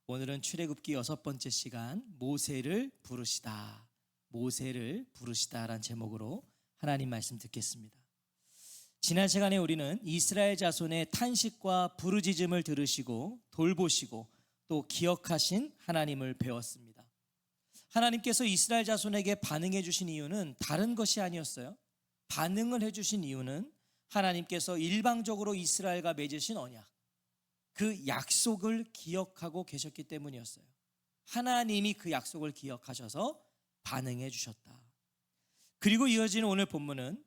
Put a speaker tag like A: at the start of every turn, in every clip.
A: 오늘은 출애굽기 6번째 시간 모세를 부르시다, 모세를 부르시다라는 제목으로 하나님 말씀 듣겠습니다. 지난 시간에 우리는 이스라엘 자손의 탄식과 부르짖음을 들으시고 돌보시고 또 기억하신 하나님을 배웠습니다. 하나님께서 이스라엘 자손에게 반응해 주신 이유는 다른 것이 아니었어요. 반응을 해 주신 이유는 하나님께서 일방적으로 이스라엘과 맺으신 언약, 그 약속을 기억하고 계셨기 때문이었어요. 하나님이 그 약속을 기억하셔서 반응해 주셨다. 그리고 이어지는 오늘 본문은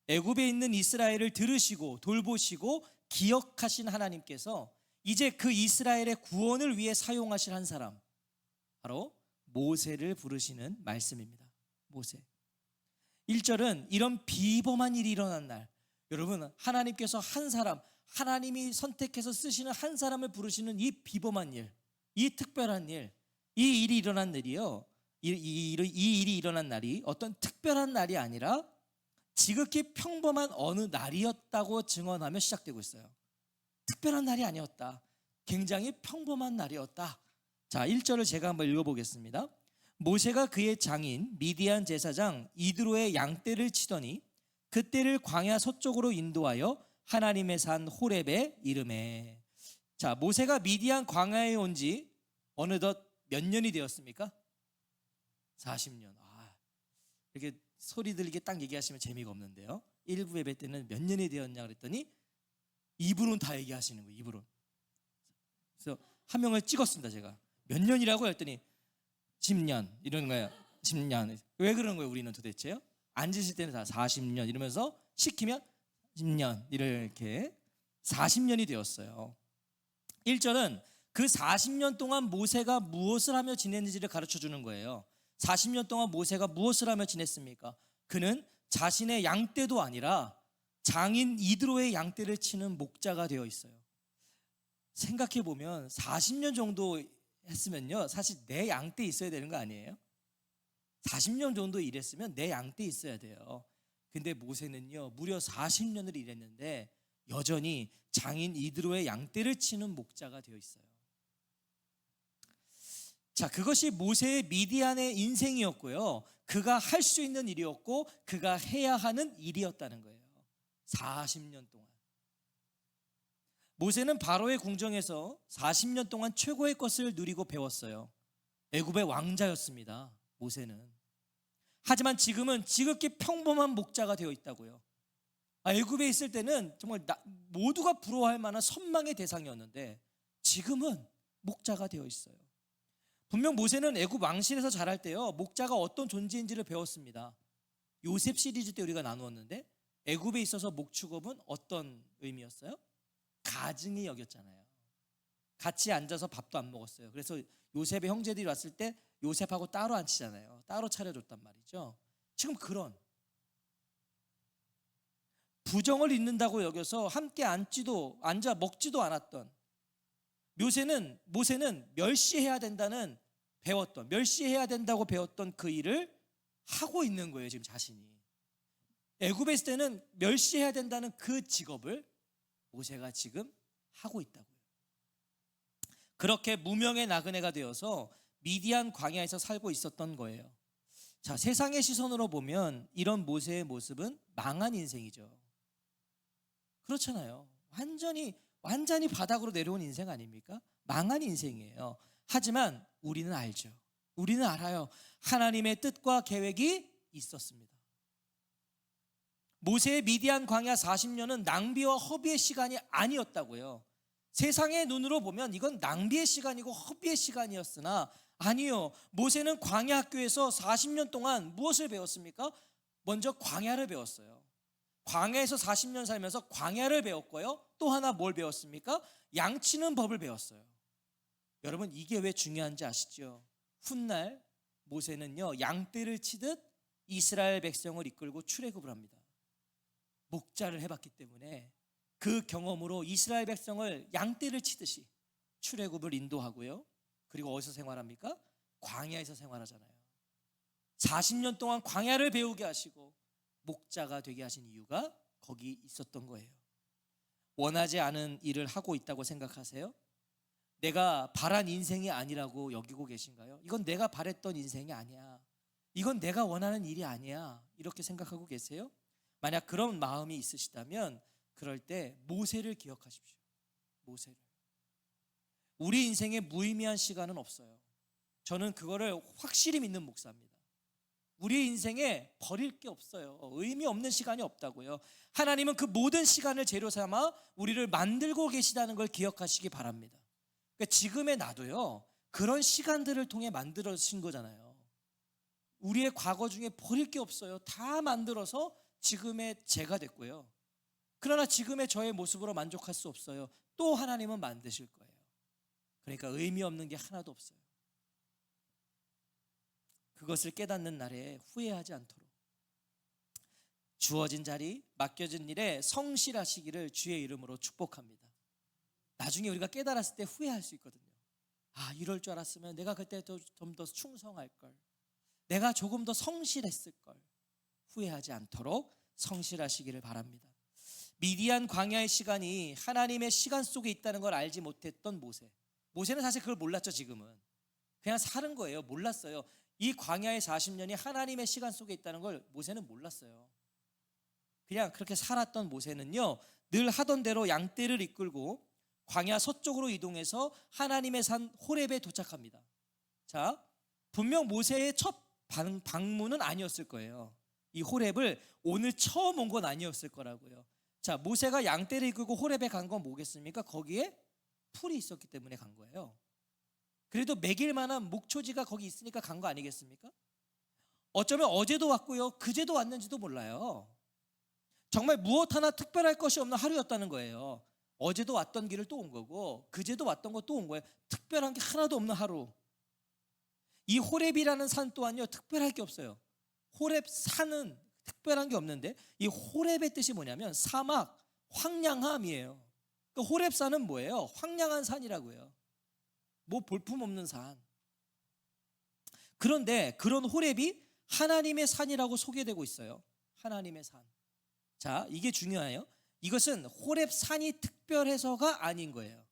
A: 애굽에 있는 이스라엘을 들으시고 돌보시고 기억하신 하나님께서 이제 그 이스라엘의 구원을 위해 사용하실 한 사람, 바로 모세를 부르시는 말씀입니다. 모세. 1절은 이런 비범한 일이 일어난 날, 여러분, 하나님께서 한 사람, 하나님이 선택해서 쓰시는 한 사람을 부르시는 이 비범한 일, 이 특별한 일, 이 일이 일어난 날이요, 이 일이 일어난 날이 어떤 특별한 날이 아니라 지극히 평범한 어느 날이었다고 증언하며 시작되고 있어요. 특별한 날이 아니었다, 굉장히 평범한 날이었다. 자, 1절을 제가 한번 읽어보겠습니다. 모세가 그의 장인 미디안 제사장 이드로의 양떼를 치더니 그떼를 광야 서쪽으로 인도하여 하나님의 산 호렙에 이르매. 자, 모세가 미디안 광야에 온 지 어느덧 몇 년이 되었습니까? 40년. 이렇게 소리 들리게 딱 얘기하시면 재미가 없는데요. 1부 예배 때는 몇 년이 되었냐 그랬더니 입으로는 다 얘기하시는 거예요. 입으로. 그래서 한 명을 찍었습니다. 제가 몇 년이라고 했더니 10년 이러는 거예요. 10년. 왜 그러는 거예요? 우리는 도대체요? 앉으실 때는 다 40년 이러면서 시키면 10년 이렇게 40년이 되었어요. 1절은 그 40년 동안 모세가 무엇을 하며 지냈는지를 가르쳐 주는 거예요. 40년 동안 모세가 무엇을 하며 지냈습니까? 그는 자신의 양떼도 아니라 장인 이드로의 양떼를 치는 목자가 되어 있어요. 생각해 보면 40년 정도 했으면요, 사실 내 양떼 있어야 되는 거 아니에요? 40년 정도 일했으면 내 양떼 있어야 돼요. 근데 모세는요, 무려 40년을 일했는데 여전히 장인 이드로의 양떼를 치는 목자가 되어 있어요. 자, 그것이 모세의 미디안의 인생이었고요, 그가 할 수 있는 일이었고 그가 해야 하는 일이었다는 거예요. 40년 동안 모세는 바로의 궁정에서 40년 동안 최고의 것을 누리고 배웠어요. 애굽의 왕자였습니다, 모세는. 하지만 지금은 지극히 평범한 목자가 되어 있다고요. 애굽에 있을 때는 정말 모두가 부러워할 만한 선망의 대상이었는데 지금은 목자가 되어 있어요. 분명 모세는 애굽 왕실에서 자랄 때요, 목자가 어떤 존재인지를 배웠습니다. 요셉 시리즈 때 우리가 나누었는데 애굽에 있어서 목축업은 어떤 의미였어요? 가증히 여겼잖아요. 같이 앉아서 밥도 안 먹었어요. 그래서 요셉의 형제들이 왔을 때 요셉하고 따로 앉히잖아요. 따로 차려줬단 말이죠. 지금 그런 부정을 잊는다고 여겨서 함께 앉아 먹지도 않았던 모세는 멸시해야 된다는 멸시해야 된다고 배웠던 그 일을 하고 있는 거예요. 지금 자신이 애굽에 있을 때는 멸시해야 된다는 그 직업을 모세가 지금 하고 있다고요. 그렇게 무명의 나그네가 되어서 미디안 광야에서 살고 있었던 거예요. 자, 세상의 시선으로 보면 이런 모세의 모습은 망한 인생이죠. 그렇잖아요. 완전히 바닥으로 내려온 인생 아닙니까? 망한 인생이에요. 하지만 우리는 알죠. 우리는 알아요. 하나님의 뜻과 계획이 있었습니다. 모세의 미디안 광야 40년은 낭비와 허비의 시간이 아니었다고요. 세상의 눈으로 보면 이건 낭비의 시간이고 허비의 시간이었으나 아니요, 모세는 광야 학교에서 40년 동안 무엇을 배웠습니까? 먼저 광야를 배웠어요. 광야에서 40년 살면서 광야를 배웠고요, 또 하나 뭘 배웠습니까? 양치는 법을 배웠어요. 여러분, 이게 왜 중요한지 아시죠? 훗날 모세는요, 양떼를 치듯 이스라엘 백성을 이끌고 출애굽을 합니다. 목자를 해봤기 때문에 그 경험으로 이스라엘 백성을 양떼를 치듯이 출애굽을 인도하고요, 그리고 어디서 생활합니까? 광야에서 생활하잖아요. 40년 동안 광야를 배우게 하시고 목자가 되게 하신 이유가 거기 있었던 거예요. 원하지 않은 일을 하고 있다고 생각하세요? 내가 바란 인생이 아니라고 여기고 계신가요? 이건 내가 바랬던 인생이 아니야. 이건 내가 원하는 일이 아니야. 이렇게 생각하고 계세요? 만약 그런 마음이 있으시다면 그럴 때 모세를 기억하십시오. 모세를. 우리 인생에 무의미한 시간은 없어요. 저는 그거를 확실히 믿는 목사입니다. 우리 인생에 버릴 게 없어요. 의미 없는 시간이 없다고요. 하나님은 그 모든 시간을 재료 삼아 우리를 만들고 계시다는 걸 기억하시기 바랍니다. 그러니까 지금의 나도요, 그런 시간들을 통해 만들어진 거잖아요. 우리의 과거 중에 버릴 게 없어요. 다 만들어서 지금의 제가 됐고요. 그러나 지금의 저의 모습으로 만족할 수 없어요. 또 하나님은 만드실 거예요. 그러니까 의미 없는 게 하나도 없어요. 그것을 깨닫는 날에 후회하지 않도록 주어진 자리, 맡겨진 일에 성실하시기를 주의 이름으로 축복합니다. 나중에 우리가 깨달았을 때 후회할 수 있거든요. 아, 이럴 줄 알았으면 내가 그때 좀 더 충성할 걸, 내가 조금 더 성실했을 걸. 후회하지 않도록 성실하시기를 바랍니다. 미디안 광야의 시간이 하나님의 시간 속에 있다는 걸 알지 못했던 모세는 사실 그걸 몰랐죠. 지금은 그냥 사는 거예요. 몰랐어요. 이 광야의 40년이 하나님의 시간 속에 있다는 걸 모세는 몰랐어요. 그냥 그렇게 살았던 모세는요, 늘 하던 대로 양떼를 이끌고 광야 서쪽으로 이동해서 하나님의 산 호렙에 도착합니다. 자, 분명 모세의 첫 방문은 아니었을 거예요. 이 호렙을 오늘 처음 온 건 아니었을 거라고요. 자, 모세가 양떼를 이끌고 호렙에 간 건 뭐겠습니까? 거기에 풀이 있었기 때문에 간 거예요. 그래도 먹일 만한 목초지가 거기 있으니까 간 거 아니겠습니까? 어쩌면 어제도 왔고요, 그제도 왔는지도 몰라요. 정말 무엇 하나 특별할 것이 없는 하루였다는 거예요. 어제도 왔던 길을 또 온 거고 그제도 왔던 거 또 온 거예요. 특별한 게 하나도 없는 하루. 이 호렙이라는 산 또한요, 특별할 게 없어요. 호렙 산은 특별한 게 없는데, 이 호렙의 뜻이 뭐냐면 사막, 황량함이에요. 그 호렙 산은 뭐예요? 황량한 산이라고요. 뭐 볼품없는 산. 그런데 그런 호렙이 하나님의 산이라고 소개되고 있어요. 하나님의 산. 자, 이게 중요해요. 이것은 호렙 산이 특별해서가 아닌 거예요.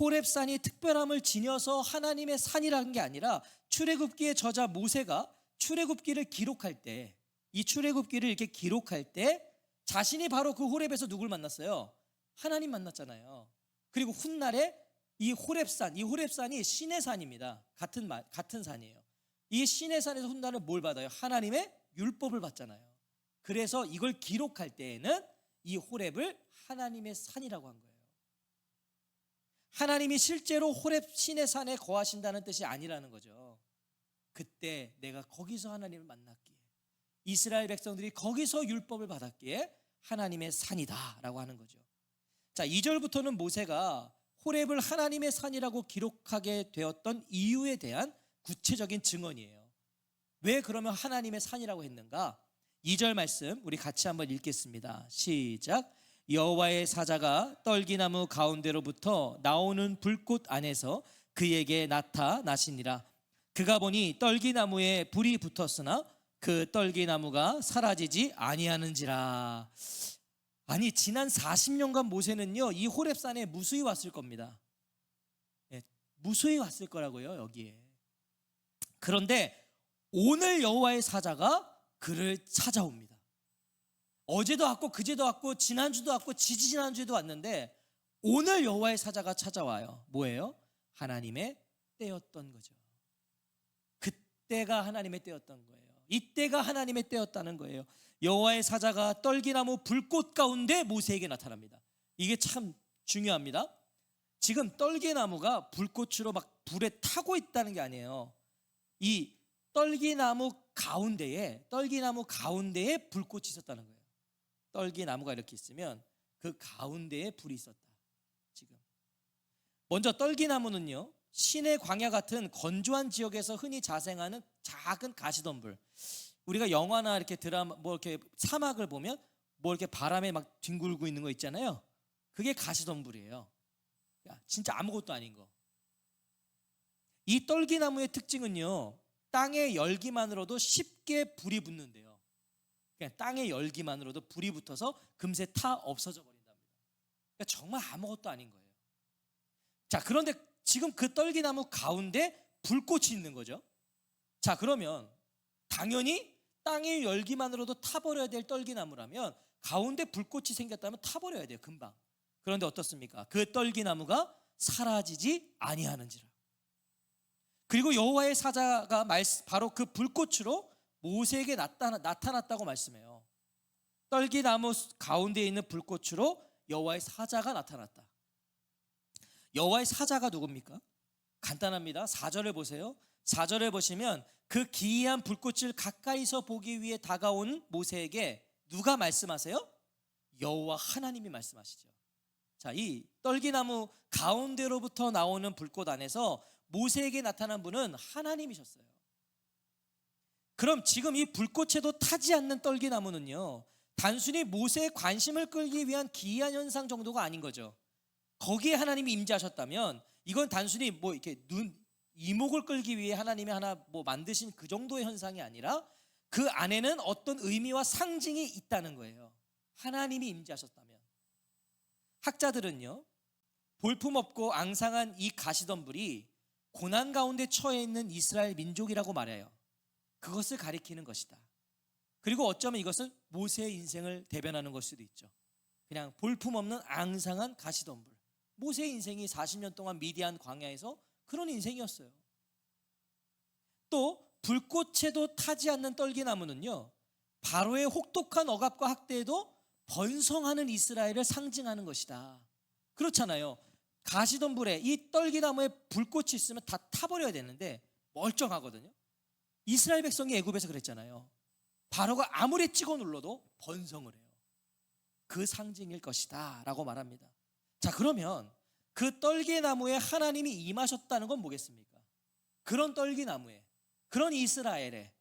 A: 호렙 산이 특별함을 지녀서 하나님의 산이라는 게 아니라, 출애굽기의 저자 모세가 출애굽기를 기록할 때, 이 출애굽기를 이렇게 기록할 때 자신이 바로 그 호렙에서 누굴 만났어요? 하나님 만났잖아요. 그리고 훗날에 이 호렙산이 신의 산입니다. 같은 산이에요. 이 신의 산에서 훗날에 뭘 받아요? 하나님의 율법을 받잖아요. 그래서 이걸 기록할 때에는 이 호렙을 하나님의 산이라고 한 거예요. 하나님이 실제로 호렙 신의 산에 거하신다는 뜻이 아니라는 거죠. 그때 내가 거기서 하나님을 만났기에, 이스라엘 백성들이 거기서 율법을 받았기에 하나님의 산이다라고 하는 거죠. 자, 2절부터는 모세가 호렙을 하나님의 산이라고 기록하게 되었던 이유에 대한 구체적인 증언이에요. 왜 그러면 하나님의 산이라고 했는가? 2절 말씀 우리 같이 한번 읽겠습니다. 시작. 여호와의 사자가 떨기나무 가운데로부터 나오는 불꽃 안에서 그에게 나타나시니라. 그가 보니 떨기나무에 불이 붙었으나 그 떨기나무가 사라지지 아니하는지라. 아니, 지난 40년간 모세는요, 이 호렙산에 무수히 왔을 겁니다. 무수히 왔을 거라고요, 여기에. 그런데 오늘 여호와의 사자가 그를 찾아옵니다. 어제도 왔고 그제도 왔고 지난주도 왔고 지지난주에도 왔는데, 오늘 여호와의 사자가 찾아와요. 뭐예요? 하나님의 때였던 거죠. 그때가 하나님의 때였던 거예요. 이때가 하나님의 때였다는 거예요. 여호와의 사자가 떨기나무 불꽃 가운데 모세에게 나타납니다. 이게 참 중요합니다. 지금 떨기나무가 불꽃으로 막 불에 타고 있다는 게 아니에요. 이 떨기나무 가운데에 불꽃이 있었다는 거예요. 떨기나무가 이렇게 있으면 그 가운데에 불이 있었다. 지금 먼저 떨기나무는요, 신의 광야 같은 건조한 지역에서 흔히 자생하는 작은 가시덤불. 우리가 영화나 이렇게 드라마, 뭐 이렇게 사막을 보면 뭐 이렇게 바람에 막 뒹굴고 있는 거 있잖아요. 그게 가시덤불이에요. 진짜 아무것도 아닌 거. 이 떨기나무의 특징은요, 땅의 열기만으로도 쉽게 불이 붙는데요. 그냥 땅의 열기만으로도 불이 붙어서 금세 타 없어져 버린답니다. 그러니까 정말 아무것도 아닌 거예요. 자, 그런데 지금 그 떨기나무 가운데 불꽃이 있는 거죠. 자, 그러면 당연히 땅의 열기만으로도 타버려야 될 떨기나무라면 가운데 불꽃이 생겼다면 타버려야 돼요, 금방. 그런데 어떻습니까? 그 떨기나무가 사라지지 아니하는지라. 그리고 여호와의 사자가 바로 그 불꽃으로 모세에게 나타났다고 말씀해요. 떨기나무 가운데 있는 불꽃으로 여호와의 사자가 나타났다. 여호와의 사자가 누굽니까? 간단합니다. 4절을 보세요. 4절에 보시면 그 기이한 불꽃을 가까이서 보기 위해 다가온 모세에게 누가 말씀하세요? 여호와 하나님이 말씀하시죠. 자, 이 떨기나무 가운데로부터 나오는 불꽃 안에서 모세에게 나타난 분은 하나님이셨어요. 그럼 지금 이 불꽃에도 타지 않는 떨기나무는요, 단순히 모세의 관심을 끌기 위한 기이한 현상 정도가 아닌 거죠. 거기에 하나님이 임재하셨다면 이건 단순히 뭐 이렇게 이목을 끌기 위해 하나님이 하나 뭐 만드신 그 정도의 현상이 아니라 그 안에는 어떤 의미와 상징이 있다는 거예요. 하나님이 임재하셨다면. 학자들은요, 볼품없고 앙상한 이 가시덤불이 고난 가운데 처해 있는 이스라엘 민족이라고 말해요. 그것을 가리키는 것이다. 그리고 어쩌면 이것은 모세의 인생을 대변하는 걸 수도 있죠. 그냥 볼품없는 앙상한 가시덤불. 모세의 인생이 40년 동안 미디안 광야에서 그런 인생이었어요. 또 불꽃에도 타지 않는 떨기나무는요, 바로의 혹독한 억압과 학대에도 번성하는 이스라엘을 상징하는 것이다. 그렇잖아요. 가시덤불에 이 떨기나무에 불꽃이 있으면 다 타버려야 되는데 멀쩡하거든요. 이스라엘 백성이 애굽에서 그랬잖아요. 바로가 아무리 찍어 눌러도 번성을 해요. 그 상징일 것이다 라고 말합니다. 자, 그러면 그 떨기나무에 하나님이 임하셨다는 건 뭐겠습니까? 그런 떨기나무에, 그런 이스라엘에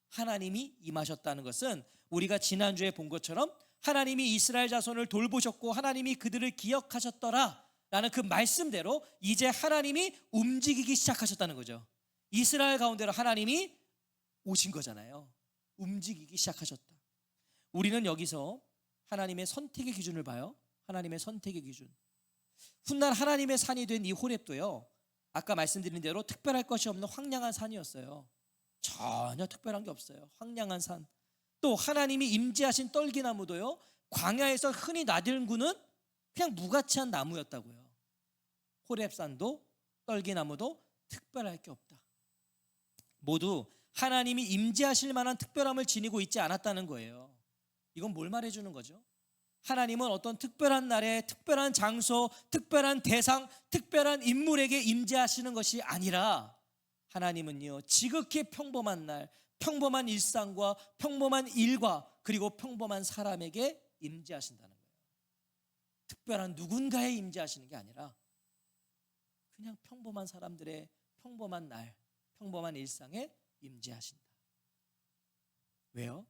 A: 하나님이 임하셨다는 것은 우리가 지난주에 본 것처럼 하나님이 이스라엘 자손을 돌보셨고 하나님이 그들을 기억하셨더라 라는 그 말씀대로 이제 하나님이 움직이기 시작하셨다는 거죠. 이스라엘 가운데로 하나님이 오신 거잖아요. 움직이기 시작하셨다. 우리는 여기서 하나님의 선택의 기준을 봐요. 하나님의 선택의 기준. 훗날 하나님의 산이 된 이 호렙도요, 아까 말씀드린 대로 특별할 것이 없는 황량한 산이었어요. 전혀 특별한 게 없어요. 황량한 산. 또 하나님이 임재하신 떨기나무도요, 광야에서 흔히 나들구는 그냥 무가치한 나무였다고요. 호렙산도 떨기나무도 특별할 게 없다. 모두 하나님이 임재하실 만한 특별함을 지니고 있지 않았다는 거예요. 이건 뭘 말해주는 거죠? 하나님은 어떤 특별한 날에 특별한 장소, 특별한 대상, 특별한 인물에게 임재하시는 것이 아니라 하나님은요, 지극히 평범한 날, 평범한 일상과 평범한 일과 그리고 평범한 사람에게 임재하신다는 거예요. 특별한 누군가에 임재하시는 게 아니라 그냥 평범한 사람들의 평범한 날, 평범한 일상에 임재하신다. 왜요?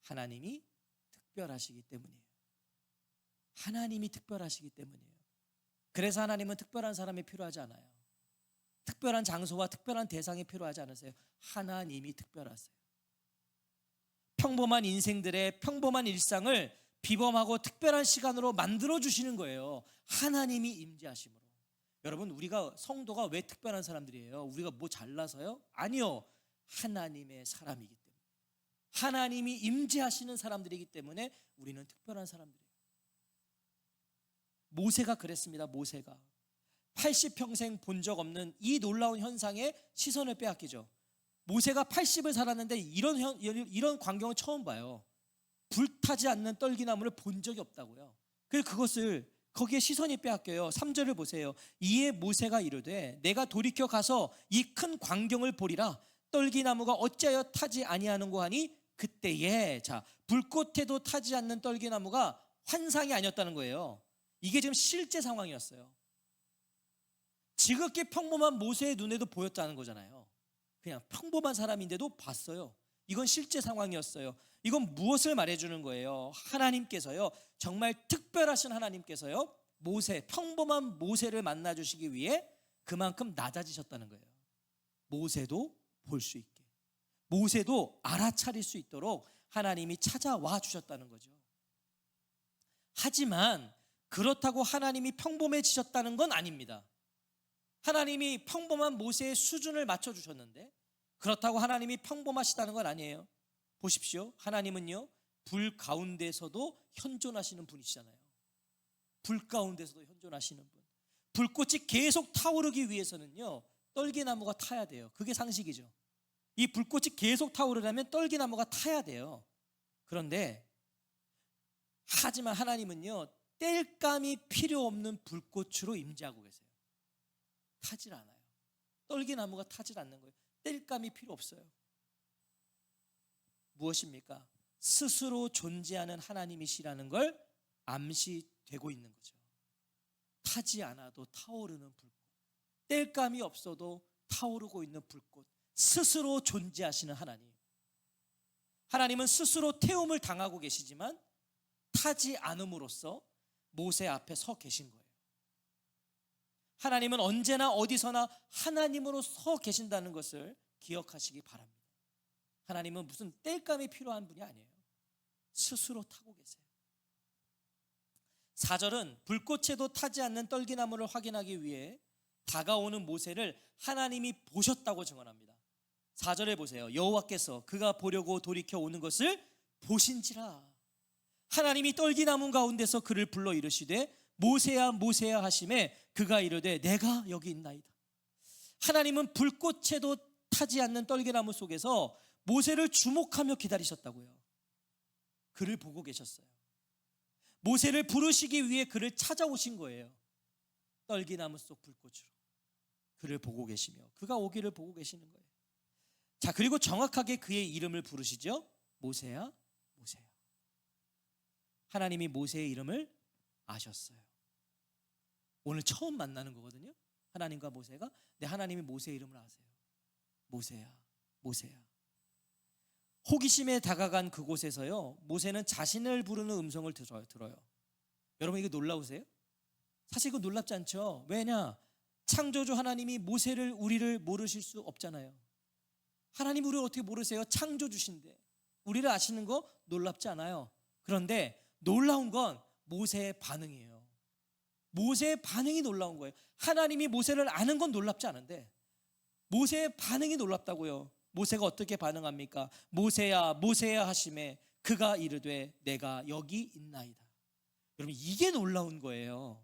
A: 하나님이 특별하시기 때문이에요. 하나님이 특별하시기 때문이에요. 그래서 하나님은 특별한 사람이 필요하지 않아요. 특별한 장소와 특별한 대상이 필요하지 않으세요. 하나님이 특별하세요. 평범한 인생들의 평범한 일상을 비범하고 특별한 시간으로 만들어 주시는 거예요. 하나님이 임재하심으로. 여러분, 우리가 성도가 왜 특별한 사람들이에요? 우리가 뭐 잘나서요? 아니요. 하나님의 사람이기 때문에. 하나님이 임재하시는 사람들이기 때문에 우리는 특별한 사람들이에요. 모세가 그랬습니다. 모세가 80평생 본 적 없는 이 놀라운 현상에 시선을 빼앗기죠. 모세가 80을 살았는데 이런 광경을 처음 봐요. 불타지 않는 떨기나무를 본 적이 없다고요. 그래서 그것을 거기에 시선이 빼앗겨요. 3절을 보세요. 이에 모세가 이르되 내가 돌이켜 가서 이 큰 광경을 보리라. 떨기나무가 어찌하여 타지 아니하는고 하니 그때에, 자, 불꽃에도 타지 않는 떨기나무가 환상이 아니었다는 거예요. 이게 지금 실제 상황이었어요. 지극히 평범한 모세의 눈에도 보였다는 거잖아요. 그냥 평범한 사람인데도 봤어요. 이건 실제 상황이었어요. 이건 무엇을 말해주는 거예요? 하나님께서요, 정말 특별하신 하나님께서요, 평범한 모세를 만나주시기 위해 그만큼 낮아지셨다는 거예요. 모세도 볼 수 있게, 모세도 알아차릴 수 있도록 하나님이 찾아와 주셨다는 거죠. 하지만 그렇다고 하나님이 평범해지셨다는 건 아닙니다. 하나님이 평범한 모세의 수준을 맞춰주셨는데 그렇다고 하나님이 평범하시다는 건 아니에요. 보십시오. 하나님은요, 불 가운데서도 현존하시는 분이시잖아요. 불 가운데서도 현존하시는 분. 불꽃이 계속 타오르기 위해서는요, 떨기나무가 타야 돼요. 그게 상식이죠. 이 불꽃이 계속 타오르려면 떨기나무가 타야 돼요. 그런데 하지만 하나님은요, 땔감이 필요 없는 불꽃으로 임재하고 계세요. 타질 않아요. 떨기나무가 타질 않는 거예요. 땔감이 필요 없어요. 무엇입니까? 스스로 존재하는 하나님이시라는 걸 암시되고 있는 거죠. 타지 않아도 타오르는 불꽃, 땔감이 없어도 타오르고 있는 불꽃, 스스로 존재하시는 하나님. 하나님은 스스로 태움을 당하고 계시지만 타지 않음으로써 모세 앞에 서 계신 거예요. 하나님은 언제나 어디서나 하나님으로 서 계신다는 것을 기억하시기 바랍니다. 하나님은 무슨 땔감이 필요한 분이 아니에요. 스스로 타고 계세요. 4절은 불꽃에도 타지 않는 떨기나무를 확인하기 위해 다가오는 모세를 하나님이 보셨다고 증언합니다. 4절에 보세요. 여호와께서 그가 보려고 돌이켜 오는 것을 보신지라. 하나님이 떨기나무 가운데서 그를 불러 이르시되 모세야 모세야 하심에 그가 이르되 내가 여기 있나이다. 하나님은 불꽃에도 타지 않는 떨기나무 속에서 모세를 주목하며 기다리셨다고요. 그를 보고 계셨어요. 모세를 부르시기 위해 그를 찾아오신 거예요. 떨기나무 속 불꽃으로 그를 보고 계시며 그가 오기를 보고 계시는 거예요. 자, 그리고 정확하게 그의 이름을 부르시죠. 모세야 모세야. 하나님이 모세의 이름을 아셨어요. 오늘 처음 만나는 거거든요. 하나님과 모세가. 네, 하나님이 모세의 이름을 아세요. 모세야 모세야. 호기심에 다가간 그곳에서요, 모세는 자신을 부르는 음성을 들어요. 여러분, 이거 놀라우세요? 사실 이거 놀랍지 않죠? 왜냐? 창조주 하나님이 우리를 모르실 수 없잖아요. 하나님 우리를 어떻게 모르세요? 창조주신데 우리를 아시는 거 놀랍지 않아요. 그런데 놀라운 건 모세의 반응이에요. 모세의 반응이 놀라운 거예요. 하나님이 모세를 아는 건 놀랍지 않은데 모세의 반응이 놀랍다고요. 모세가 어떻게 반응합니까? 모세야 모세야 하심에 그가 이르되 내가 여기 있나이다. 여러분, 이게 놀라운 거예요.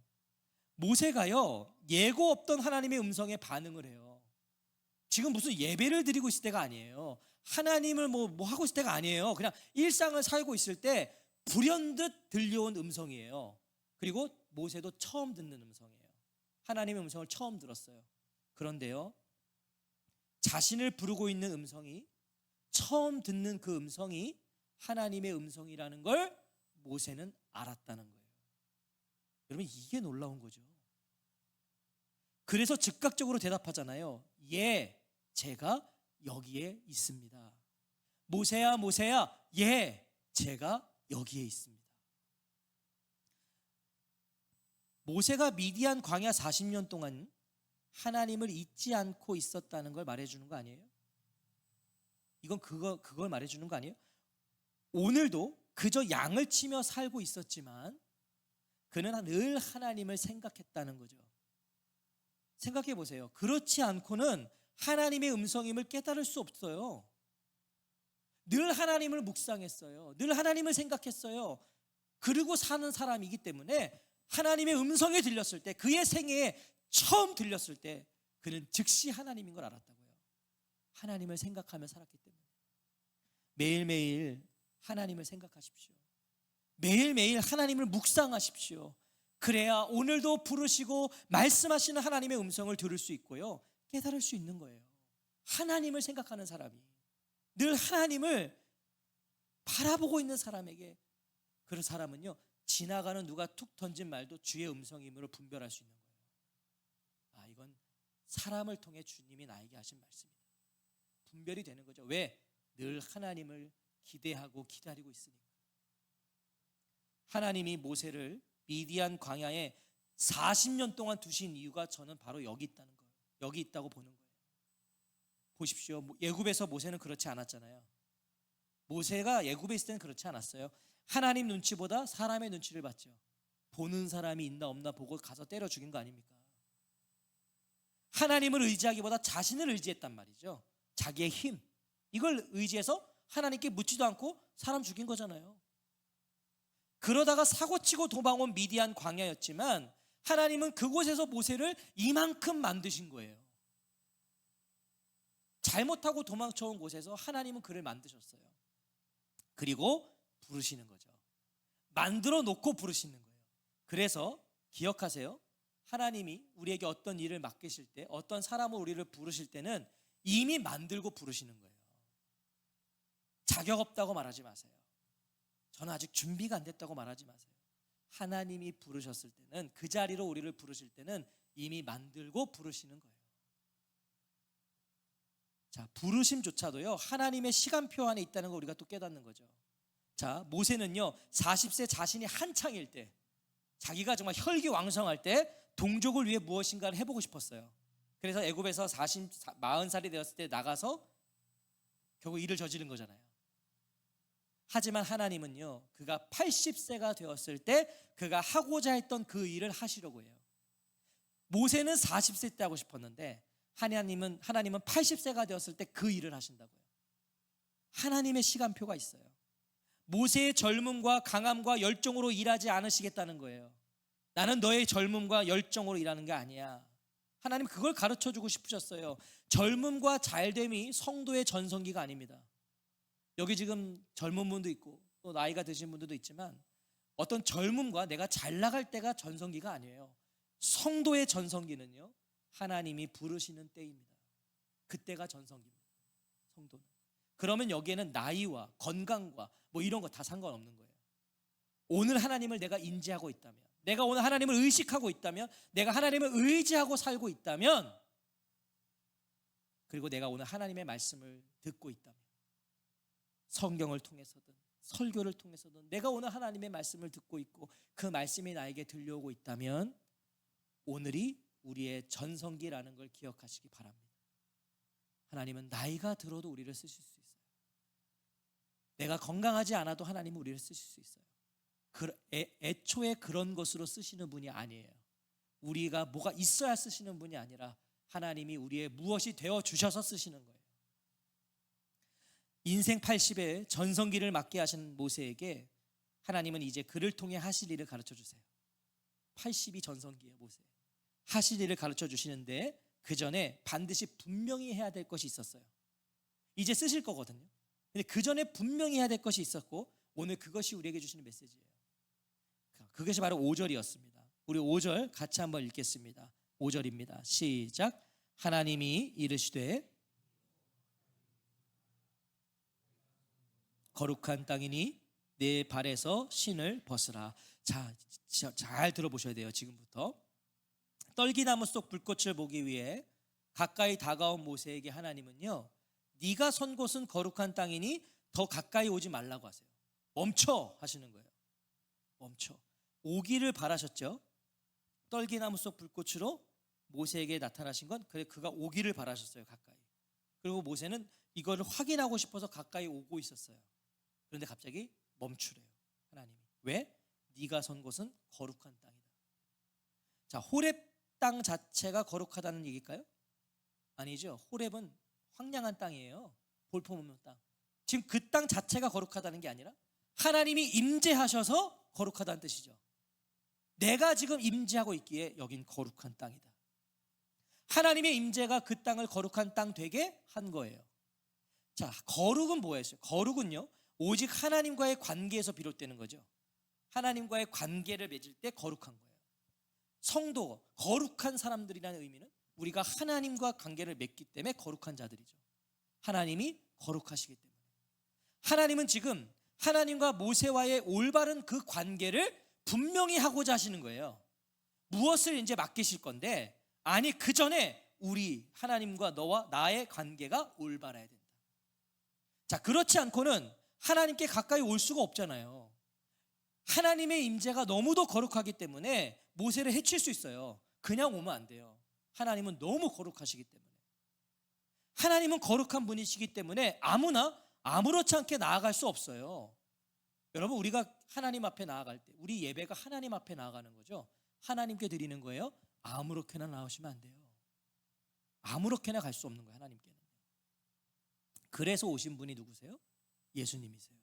A: 모세가요, 예고 없던 하나님의 음성에 반응을 해요. 지금 무슨 예배를 드리고 있을 때가 아니에요. 하나님을 뭐 하고 있을 때가 아니에요. 그냥 일상을 살고 있을 때 불현듯 들려온 음성이에요. 그리고 모세도 처음 듣는 음성이에요. 하나님의 음성을 처음 들었어요. 그런데요, 자신을 부르고 있는 음성이, 처음 듣는 그 음성이 하나님의 음성이라는 걸 모세는 알았다는 거예요. 여러분, 이게 놀라운 거죠. 그래서 즉각적으로 대답하잖아요. 예, 제가 여기에 있습니다. 모세야 모세야, 예, 제가 여기에 있습니다. 모세가 미디안 광야 40년 동안 하나님을 잊지 않고 있었다는 걸 말해주는 거 아니에요? 이건 그걸 말해주는 거 아니에요? 오늘도 그저 양을 치며 살고 있었지만 그는 늘 하나님을 생각했다는 거죠. 생각해 보세요. 그렇지 않고는 하나님의 음성임을 깨달을 수 없어요. 늘 하나님을 묵상했어요. 늘 하나님을 생각했어요. 그리고 사는 사람이기 때문에 하나님의 음성이 들렸을 때, 그의 생애에 처음 들렸을 때 그는 즉시 하나님인 걸 알았다고요. 하나님을 생각하며 살았기 때문에. 매일매일 하나님을 생각하십시오. 매일매일 하나님을 묵상하십시오. 그래야 오늘도 부르시고 말씀하시는 하나님의 음성을 들을 수 있고요, 깨달을 수 있는 거예요. 하나님을 생각하는 사람이, 늘 하나님을 바라보고 있는 사람에게, 그런 사람은요, 지나가는 누가 툭 던진 말도 주의 음성임으로 분별할 수 있는 거예요. 아, 이건 사람을 통해 주님이 나에게 하신 말씀이다. 분별이 되는 거죠. 왜? 늘 하나님을 기대하고 기다리고 있으니까. 하나님이 모세를 미디안 광야에 40년 동안 두신 이유가 저는 바로 여기 있다는 거예요. 여기 있다고 보는 거예요. 보십시오. 애굽에서 모세는 그렇지 않았잖아요. 모세가 애굽에 있을 때는 그렇지 않았어요. 하나님 눈치보다 사람의 눈치를 봤죠. 보는 사람이 있나 없나 보고 가서 때려 죽인 거 아닙니까? 하나님을 의지하기보다 자신을 의지했단 말이죠. 자기의 힘, 이걸 의지해서 하나님께 묻지도 않고 사람 죽인 거잖아요. 그러다가 사고치고 도망온 미디안 광야였지만 하나님은 그곳에서 모세를 이만큼 만드신 거예요. 잘못하고 도망쳐온 곳에서 하나님은 그를 만드셨어요. 그리고 부르시는 거죠. 만들어 놓고 부르시는 거예요. 그래서 기억하세요. 하나님이 우리에게 어떤 일을 맡기실 때, 어떤 사람을 우리를 부르실 때는 이미 만들고 부르시는 거예요. 자격 없다고 말하지 마세요. 저는 아직 준비가 안 됐다고 말하지 마세요. 하나님이 부르셨을 때는, 그 자리로 우리를 부르실 때는 이미 만들고 부르시는 거예요. 자, 부르심조차도요, 하나님의 시간표 안에 있다는 걸 우리가 또 깨닫는 거죠. 자, 모세는요 40세 자신이 한창일 때, 자기가 정말 혈기왕성할 때 동족을 위해 무엇인가를 해보고 싶었어요. 그래서 애굽에서 40살이 되었을 때 나가서 결국 일을 저지른 거잖아요. 하지만 하나님은요, 그가 80세가 되었을 때 그가 하고자 했던 그 일을 하시려고 해요. 모세는 40세 때 하고 싶었는데 하나님은 80세가 되었을 때 그 일을 하신다고요. 하나님의 시간표가 있어요. 모세의 젊음과 강함과 열정으로 일하지 않으시겠다는 거예요. 나는 너의 젊음과 열정으로 일하는 게 아니야. 하나님 그걸 가르쳐주고 싶으셨어요. 젊음과 잘됨이 성도의 전성기가 아닙니다. 여기 지금 젊은 분도 있고 또 나이가 드신 분들도 있지만 어떤 젊음과 내가 잘 나갈 때가 전성기가 아니에요. 성도의 전성기는요, 하나님이 부르시는 때입니다. 그때가 전성기입니다. 성도는. 그러면 여기에는 나이와 건강과 뭐 이런 거 다 상관없는 거예요. 오늘 하나님을 내가 인지하고 있다면, 내가 오늘 하나님을 의식하고 있다면, 내가 하나님을 의지하고 살고 있다면, 그리고 내가 오늘 하나님의 말씀을 듣고 있다면, 성경을 통해서든 설교를 통해서든 내가 오늘 하나님의 말씀을 듣고 있고 그 말씀이 나에게 들려오고 있다면 오늘이 우리의 전성기라는 걸 기억하시기 바랍니다. 하나님은 나이가 들어도 우리를 쓰실 수 있어요. 내가 건강하지 않아도 하나님은 우리를 쓰실 수 있어요. 애초에 그런 것으로 쓰시는 분이 아니에요. 우리가 뭐가 있어야 쓰시는 분이 아니라 하나님이 우리의 무엇이 되어 주셔서 쓰시는 거예요. 인생 80에 전성기를 맞게 하신 모세에게 하나님은 이제 그를 통해 하실 일을 가르쳐 주세요. 80이 전성기예요. 모세 하실 일을 가르쳐 주시는데 그 전에 반드시 분명히 해야 될 것이 있었어요. 이제 쓰실 거거든요. 근데 그 전에 분명히 해야 될 것이 있었고 오늘 그것이 우리에게 주시는 메시지예요. 그것이 바로 5절이었습니다. 우리 5절 같이 한번 읽겠습니다. 5절입니다. 시작. 하나님이 이르시되 거룩한 땅이니 내 발에서 신을 벗으라. 자, 잘 들어보셔야 돼요. 지금부터 떨기나무 속 불꽃을 보기 위해 가까이 다가온 모세에게 하나님은요, 네가 선 곳은 거룩한 땅이니 더 가까이 오지 말라고 하세요. 멈춰 하시는 거예요. 멈춰. 오기를 바라셨죠. 떨기나무 속 불꽃으로 모세에게 나타나신 건 그가 오기를 바라셨어요. 가까이. 그리고 모세는 이거를 확인하고 싶어서 가까이 오고 있었어요. 그런데 갑자기 멈추래요. 하나님이. 왜? 네가 선 곳은 거룩한 땅이다. 자, 호렙 땅 자체가 거룩하다는 얘기일까요? 아니죠. 호렙은 황량한 땅이에요. 볼품없는 땅. 지금 그 땅 자체가 거룩하다는 게 아니라 하나님이 임재하셔서 거룩하다는 뜻이죠. 내가 지금 임재하고 있기에 여긴 거룩한 땅이다. 하나님의 임재가 그 땅을 거룩한 땅 되게 한 거예요. 자, 거룩은 뭐였어요? 거룩은요, 오직 하나님과의 관계에서 비롯되는 거죠. 하나님과의 관계를 맺을 때 거룩한 거예요. 성도, 거룩한 사람들이라는 의미는 우리가 하나님과 관계를 맺기 때문에 거룩한 자들이죠. 하나님이 거룩하시기 때문에. 하나님은 지금 하나님과 모세와의 올바른 그 관계를 분명히 하고자 하시는 거예요. 무엇을 이제 맡기실 건데, 아니 그 전에 우리 하나님과 너와 나의 관계가 올바라야 된다. 자, 그렇지 않고는 하나님께 가까이 올 수가 없잖아요. 하나님의 임재가 너무도 거룩하기 때문에 모세를 해칠 수 있어요. 그냥 오면 안 돼요. 하나님은 너무 거룩하시기 때문에. 하나님은 거룩한 분이시기 때문에 아무나 아무렇지 않게 나아갈 수 없어요. 여러분, 우리가 하나님 앞에 나아갈 때 우리 예배가 하나님 앞에 나아가는 거죠. 하나님께 드리는 거예요. 아무렇게나 나오시면 안 돼요. 아무렇게나 갈 수 없는 거예요. 하나님께는. 그래서 오신 분이 누구세요? 예수님이세요.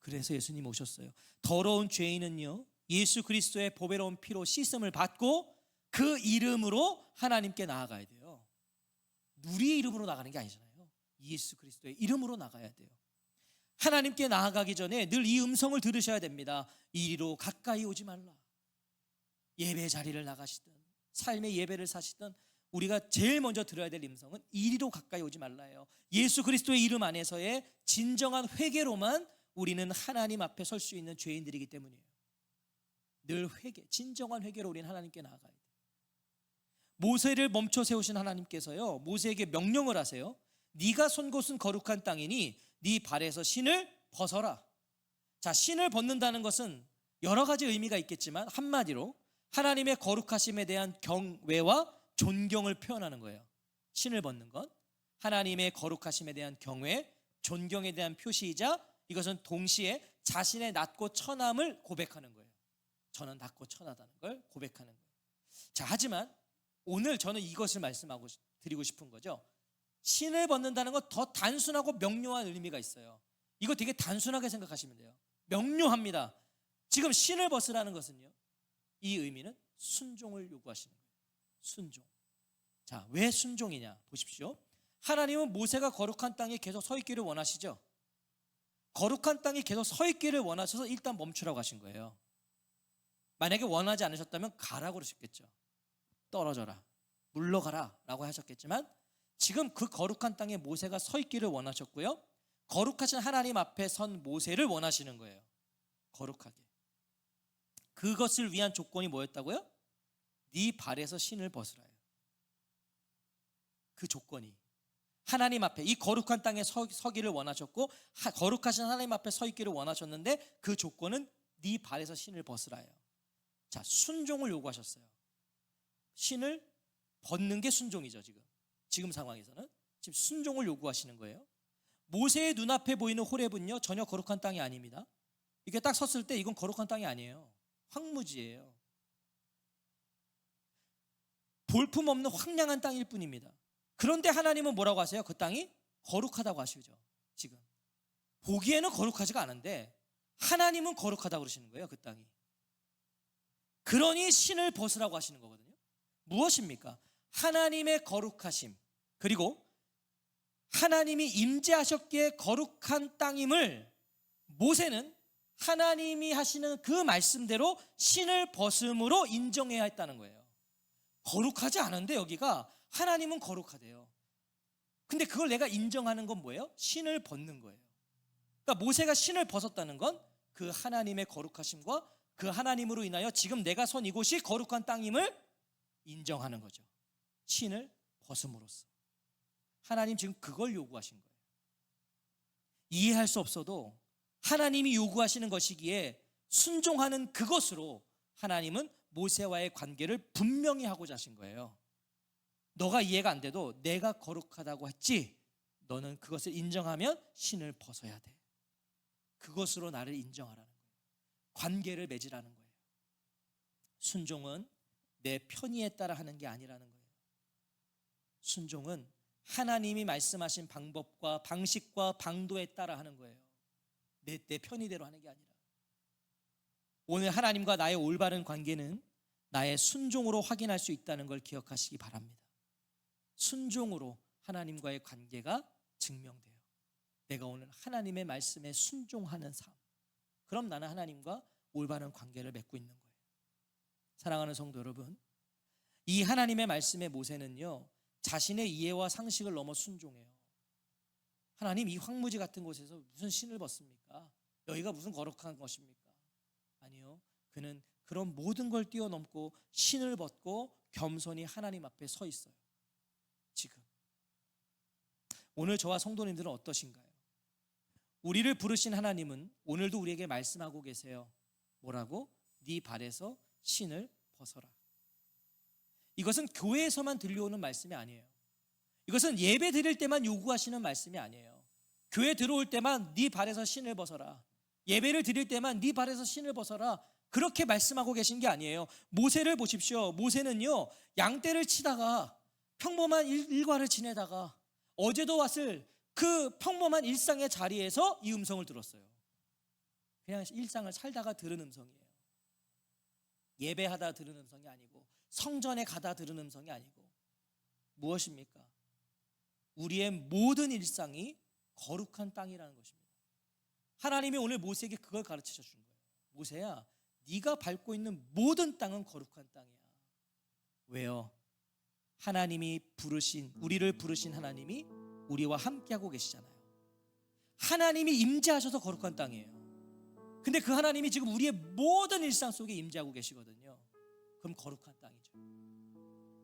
A: 그래서 예수님 오셨어요. 더러운 죄인은요, 예수 그리스도의 보배로운 피로 씻음을 받고 그 이름으로 하나님께 나아가야 돼요. 우리의 이름으로 나가는 게 아니잖아요. 예수 그리스도의 이름으로 나가야 돼요. 하나님께 나아가기 전에 늘 이 음성을 들으셔야 됩니다. 이리로 가까이 오지 말라. 예배 자리를 나가시든 삶의 예배를 사시든 우리가 제일 먼저 들어야 될 음성은 이리로 가까이 오지 말라예요. 예수 그리스도의 이름 안에서의 진정한 회개로만 우리는 하나님 앞에 설 수 있는 죄인들이기 때문이에요. 늘 회개, 진정한 회개로 우리는 하나님께 나아가야 돼요. 모세를 멈춰 세우신 하나님께서요, 모세에게 명령을 하세요. 네가 선 곳은 거룩한 땅이니 네 발에서 신을 벗어라. 자, 신을 벗는다는 것은 여러 가지 의미가 있겠지만 한마디로 하나님의 거룩하심에 대한 경외와 존경을 표현하는 거예요. 신을 벗는 것, 하나님의 거룩하심에 대한 경외, 존경에 대한 표시이자 이것은 동시에 자신의 낮고 천함을 고백하는 거예요. 저는 낮고 천하다는 걸 고백하는 거예요. 자, 하지만 오늘 저는 이것을 말씀하고 드리고 싶은 거죠. 신을 벗는다는 건 더 단순하고 명료한 의미가 있어요. 이거 되게 단순하게 생각하시면 돼요. 명료합니다. 지금 신을 벗으라는 것은요, 이 의미는 순종을 요구하시는 거예요. 순종. 자, 왜 순종이냐 보십시오. 하나님은 모세가 거룩한 땅에 계속 서 있기를 원하시죠. 거룩한 땅에 계속 서 있기를 원하셔서 일단 멈추라고 하신 거예요. 만약에 원하지 않으셨다면 가라고 그러셨겠죠. 떨어져라, 물러가라 라고 하셨겠지만 지금 그 거룩한 땅에 모세가 서 있기를 원하셨고요, 거룩하신 하나님 앞에 선 모세를 원하시는 거예요. 거룩하게. 그것을 위한 조건이 뭐였다고요? 네 발에서 신을 벗으라요. 그 조건이 하나님 앞에 이 거룩한 땅에 서기를 원하셨고 거룩하신 하나님 앞에 서 있기를 원하셨는데 그 조건은 네 발에서 신을 벗으라요. 자, 순종을 요구하셨어요. 신을 벗는 게 순종이죠. 지금 상황에서는 지금 순종을 요구하시는 거예요. 모세의 눈앞에 보이는 호렙은요, 전혀 거룩한 땅이 아닙니다. 이게 딱 섰을 때 이건 거룩한 땅이 아니에요. 황무지예요. 볼품없는 황량한 땅일 뿐입니다. 그런데 하나님은 뭐라고 하세요? 그 땅이 거룩하다고 하시죠. 지금 보기에는 거룩하지가 않은데 하나님은 거룩하다고 그러시는 거예요. 그 땅이. 그러니 신을 벗으라고 하시는 거거든요. 무엇입니까? 하나님의 거룩하심, 그리고 하나님이 임재하셨기에 거룩한 땅임을 모세는 하나님이 하시는 그 말씀대로 신을 벗음으로 인정해야 했다는 거예요. 거룩하지 않은데 여기가 하나님은 거룩하대요. 근데 그걸 내가 인정하는 건 뭐예요? 신을 벗는 거예요. 그러니까 모세가 신을 벗었다는 건 그 하나님의 거룩하심과 그 하나님으로 인하여 지금 내가 선 이곳이 거룩한 땅임을 인정하는 거죠. 신을 벗음으로써. 하나님 지금 그걸 요구하신 거예요. 이해할 수 없어도 하나님이 요구하시는 것이기에 순종하는 그것으로 하나님은 모세와의 관계를 분명히 하고자 하신 거예요. 너가 이해가 안 돼도 내가 거룩하다고 했지, 너는 그것을 인정하면 신을 벗어야 돼. 그것으로 나를 인정하라는 거예요. 관계를 맺으라는 거예요. 순종은 내 편의에 따라 하는 게 아니라는 거예요. 순종은 하나님이 말씀하신 방법과 방식과 방도에 따라 하는 거예요. 내 편의대로 하는 게 아니라. 오늘 하나님과 나의 올바른 관계는 나의 순종으로 확인할 수 있다는 걸 기억하시기 바랍니다. 순종으로 하나님과의 관계가 증명돼요. 내가 오늘 하나님의 말씀에 순종하는 삶, 그럼 나는 하나님과 올바른 관계를 맺고 있는 거예요. 사랑하는 성도 여러분, 이 하나님의 말씀의 모세는요, 자신의 이해와 상식을 넘어 순종해요. 하나님, 이 황무지 같은 곳에서 무슨 신을 벗습니까? 여기가 무슨 거룩한 것입니까? 아니요, 그는 그런 모든 걸 뛰어넘고 신을 벗고 겸손히 하나님 앞에 서 있어요. 지금 오늘 저와 성도님들은 어떠신가요? 우리를 부르신 하나님은 오늘도 우리에게 말씀하고 계세요. 뭐라고? 네 발에서 신을 벗어라. 이것은 교회에서만 들려오는 말씀이 아니에요. 이것은 예배 드릴 때만 요구하시는 말씀이 아니에요. 교회 들어올 때만 네 발에서 신을 벗어라. 예배를 드릴 때만 네 발에서 신을 벗어라, 그렇게 말씀하고 계신 게 아니에요. 모세를 보십시오. 모세는요, 양떼를 치다가 평범한 일과를 지내다가 어제도 왔을 그 평범한 일상의 자리에서 이 음성을 들었어요. 그냥 일상을 살다가 들은 음성이에요. 예배하다 들은 음성이 아니고, 성전에 가다 들은 음성이 아니고, 무엇입니까? 우리의 모든 일상이 거룩한 땅이라는 것입니다. 하나님이 오늘 모세에게 그걸 가르쳐 준 거예요. 모세야, 네가 밟고 있는 모든 땅은 거룩한 땅이야. 왜요? 하나님이 부르신, 우리를 부르신 하나님이 우리와 함께하고 계시잖아요. 하나님이 임재하셔서 거룩한 땅이에요. 근데 그 하나님이 지금 우리의 모든 일상 속에 임재하고 계시거든요. 그럼 거룩한 땅이죠.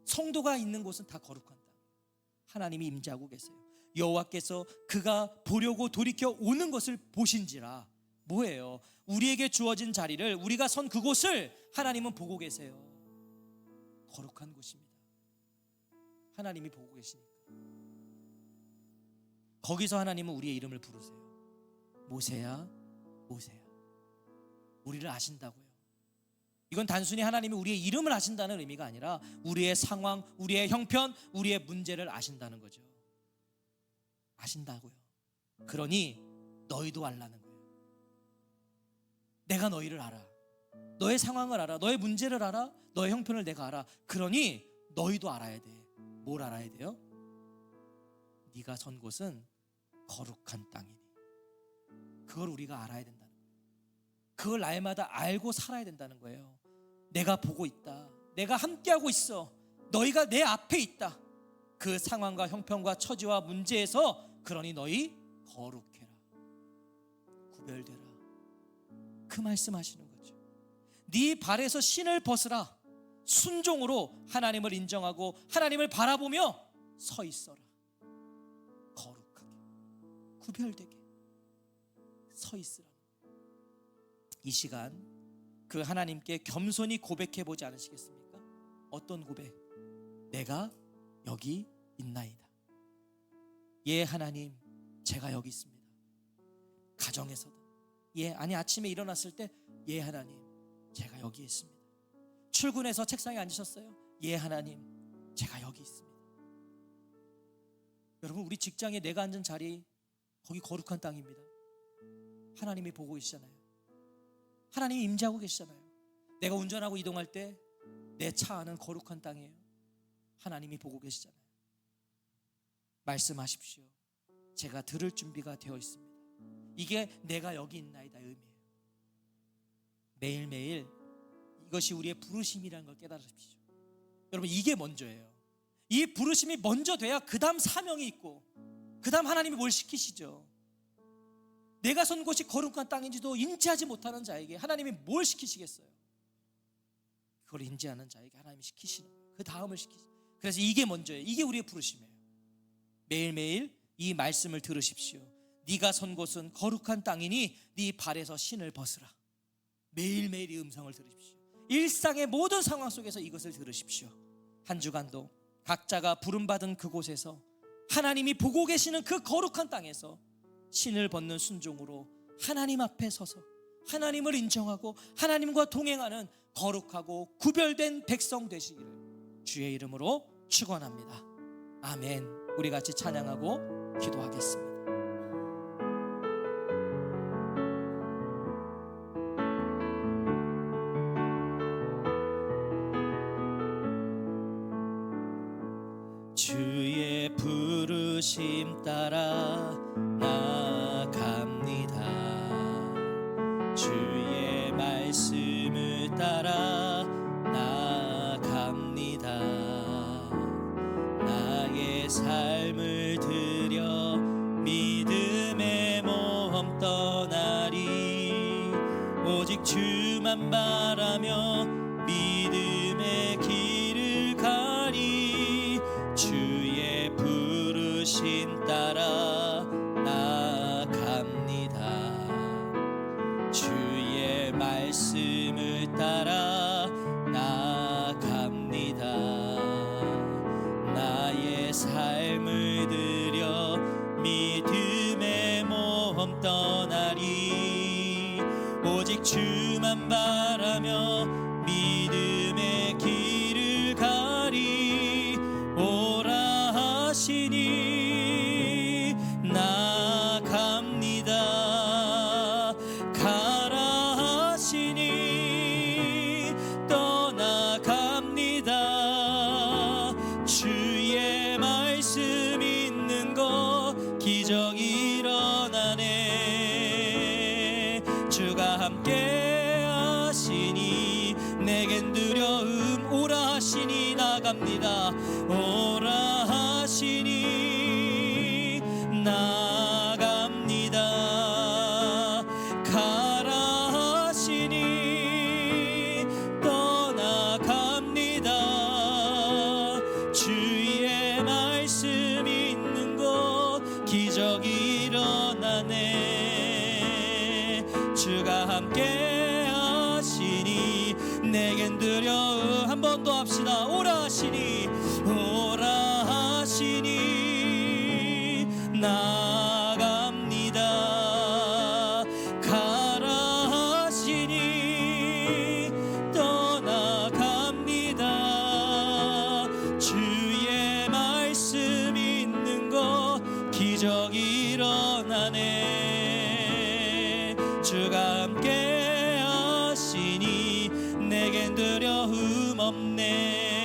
A: 성도가 있는 곳은 다 거룩한 땅. 하나님이 임재하고 계세요. 여호와께서 그가 보려고 돌이켜 오는 것을 보신지라. 뭐예요? 우리에게 주어진 자리를, 우리가 선 그곳을 하나님은 보고 계세요. 거룩한 곳입니다. 하나님이 보고 계시니까. 거기서 하나님은 우리의 이름을 부르세요. 모세야, 모세야. 우리를 아신다고요. 이건 단순히 하나님이 우리의 이름을 아신다는 의미가 아니라 우리의 상황, 우리의 형편, 우리의 문제를 아신다는 거죠. 아신다고요. 그러니 너희도 알라는 거예요. 내가 너희를 알아. 너의 상황을 알아. 너의 문제를 알아. 너의 형편을 내가 알아. 그러니 너희도 알아야 돼. 뭘 알아야 돼요? 네가 선 곳은 거룩한 땅이니. 그걸 우리가 알아야 된다는 거예요. 그걸 날마다 알고 살아야 된다는 거예요. 내가 보고 있다. 내가 함께하고 있어. 너희가 내 앞에 있다. 그 상황과 형편과 처지와 문제에서 그러니 너희 거룩해라. 구별되라. 그 말씀하시는 거죠. 네 발에서 신을 벗으라. 순종으로 하나님을 인정하고 하나님을 바라보며 서 있어라. 거룩하게, 구별되게 서 있으라는 거예요. 이 시간 그 하나님께 겸손히 고백해 보지 않으시겠습니까? 어떤 고백? 내가 여기 있나이다. 예, 하나님, 제가 여기 있습니다. 가정에서든, 예, 아니 아침에 일어났을 때, 예, 하나님, 제가 여기 있습니다. 출근해서 책상에 앉으셨어요? 예, 하나님, 제가 여기 있습니다. 여러분, 우리 직장에 내가 앉은 자리, 거기 거룩한 땅입니다. 하나님이 보고 계시잖아요. 하나님이 임재하고 계시잖아요. 내가 운전하고 이동할 때 내 차 안은 거룩한 땅이에요. 하나님이 보고 계시잖아요. 말씀하십시오. 제가 들을 준비가 되어 있습니다. 이게 내가 여기 있나이다 의미예요. 매일매일 이것이 우리의 부르심이라는 걸 깨달으십시오. 여러분, 이게 먼저예요. 이 부르심이 먼저 돼야 그 다음 사명이 있고 그 다음 하나님이 뭘 시키시죠. 내가 선 곳이 거룩한 땅인지도 인지하지 못하는 자에게 하나님이 뭘 시키시겠어요? 그걸 인지하는 자에게 하나님이 시키시는 거예요. 그 다음을 시키시죠. 그래서 이게 먼저예요. 이게 우리의 부르심이에요. 매일매일 이 말씀을 들으십시오. 네가 선 곳은 거룩한 땅이니 네 발에서 신을 벗으라. 매일매일 이 음성을 들으십시오. 일상의 모든 상황 속에서 이것을 들으십시오. 한 주간도 각자가 부름받은 그곳에서 하나님이 보고 계시는 그 거룩한 땅에서 신을 벗는 순종으로 하나님 앞에 서서 하나님을 인정하고 하나님과 동행하는 거룩하고 구별된 백성 되시기를 주의 이름으로 축원합니다. 아멘. 우리 같이 찬양하고 기도하겠습니다. 주의 부르심 따라 나아갑니다. 주의 말씀을 따라 나아갑니다. 나의 삶을 들여 믿음의 모험 떠나리. 오직 주만 바라며 믿음의 길을 가리. 주의 부르심 따라 나아갑니다. 주의 말씀을 따라 나아갑니다. 나의 삶을 들여 믿음의 모험 떠나리. 하시니 나갑니다. 오라 하시니 나갑니다. 가라 하시니 떠나갑니다. 주의 말씀 있는 곳 기적이 일어나네. 주가 함께 하시니 내겐 두려움. 한 번 더 합시다. 오라 하시니 오라 하시니 나갑니다. 가라 하시니 떠나갑니다. 주의 말씀 있는 곳 기적이 일어나네. 주가 함께 하시니 내겐 두려움 없네.